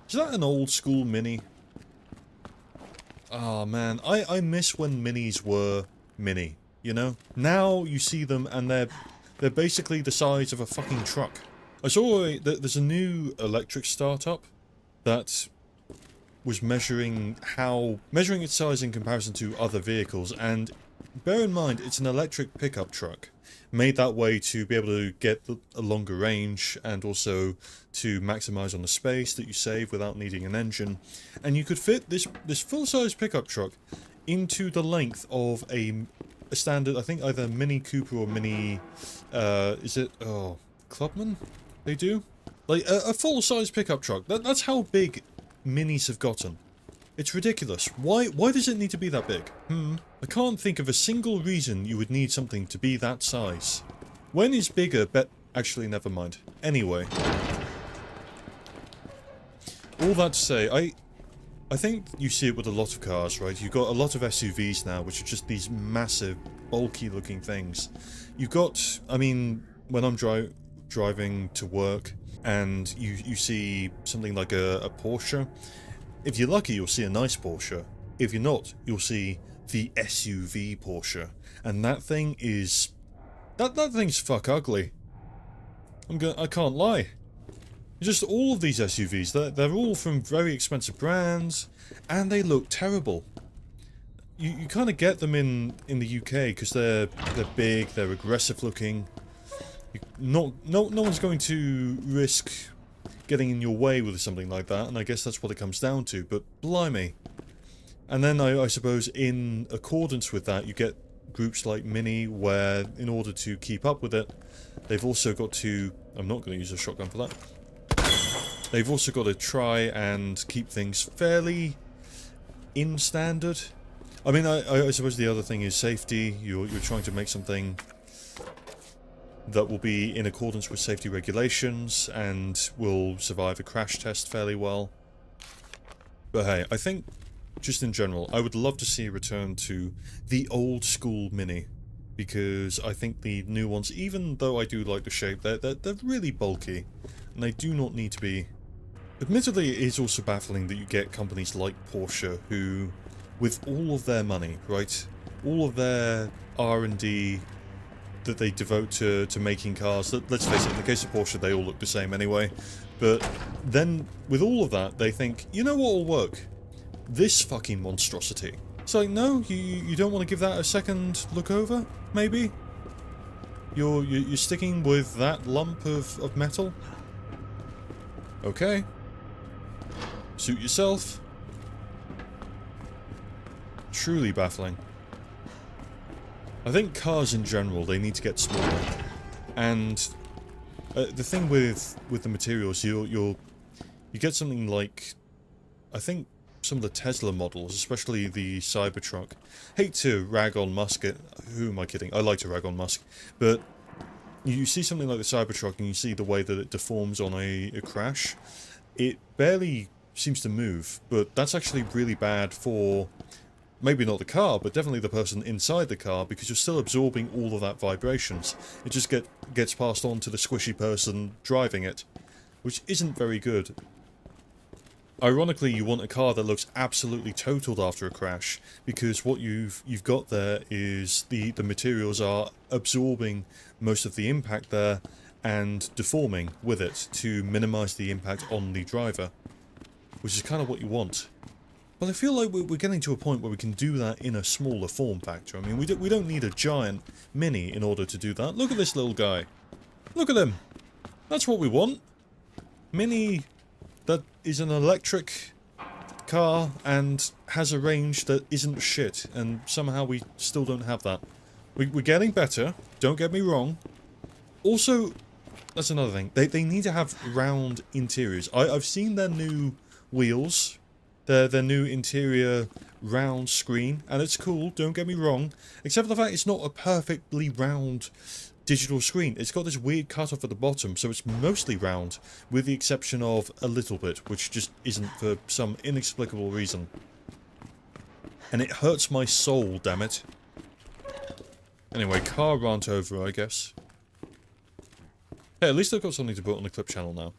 Is that an old school Mini? Oh man, I miss when Minis were mini, you know? Now you see them and they're basically the size of a fucking truck. I saw there's a new electric startup that was measuring its size in comparison to other vehicles, and bear in mind it's an electric pickup truck made that way to be able to get a longer range and also to maximize on the space that you save without needing an engine. And you could fit this full-size pickup truck into the length of a standard, I think either Mini Cooper or Mini Clubman they do, like a full-size pickup truck. That's how big Minis have gotten. It's ridiculous. Why does it need to be that big? I can't think of a single reason you would need something to be that size. When is bigger actually, never mind. Anyway. All that to say, I think you see it with a lot of cars, right? You've got a lot of SUVs now, which are just these massive, bulky looking things. You've got, I mean, when I'm driving to work and you see something like a Porsche, if you're lucky, you'll see a nice Porsche. If you're not, you'll see the SUV Porsche. And that thing is... That thing's fuck ugly. I can't lie. Just all of these SUVs, they're all from very expensive brands, and they look terrible. You kind of get them in the UK because they're big, they're aggressive looking. No one's going to risk getting in your way with something like that, and I guess that's what it comes down to, but blimey. And then I suppose in accordance with that, you get groups like Mini, where in order to keep up with it, they've also got to... I'm not going to use a shotgun for that. They've also got to try and keep things fairly in standard. I mean, I suppose the other thing is safety. You're trying to make something that will be in accordance with safety regulations and will survive a crash test fairly well. But hey, I think, just in general, I would love to see a return to the old school Mini, because I think the new ones, even though I do like the shape, they're really bulky, and they do not need to be. Admittedly, it is also baffling that you get companies like Porsche who, with all of their money, right, all of their R&D that they devote to making cars, let's face it, in the case of Porsche they all look the same anyway, but then with all of that they think, you know what will work? This fucking monstrosity. It's like, no, you don't want to give that a second look over, maybe? You're sticking with that lump of metal? Okay. Suit yourself. Truly baffling. I think cars in general, they need to get smaller. And the thing with the materials, you get something like, I think some of the Tesla models, especially the Cybertruck. Hate to rag on Musk. Who am I kidding? I like to rag on Musk, but you see something like the Cybertruck and you see the way that it deforms on a crash. It barely seems to move, but that's actually really bad for maybe not the car, but definitely the person inside the car, because you're still absorbing all of that vibrations. It just gets passed on to the squishy person driving it, which isn't very good. Ironically, you want a car that looks absolutely totaled after a crash, because what you've got there is the materials are absorbing most of the impact there and deforming with it to minimize the impact on the driver, which is kind of what you want. But I feel like we're getting to a point where we can do that in a smaller form factor. I mean, we don't need a giant Mini in order to do that. Look at this little guy. Look at him. That's what we want. Mini that is an electric car and has a range that isn't shit, and somehow we still don't have that. We're getting better, don't get me wrong. Also, that's another thing. They need to have round interiors. I've seen their new wheels. Their new interior round screen, and it's cool, don't get me wrong, except for the fact it's not a perfectly round digital screen. It's got this weird cutoff at the bottom, so it's mostly round, with the exception of a little bit, which just isn't for some inexplicable reason. And it hurts my soul, damn it. Anyway, car rant over, I guess. Hey, at least I've got something to put on the clip channel now.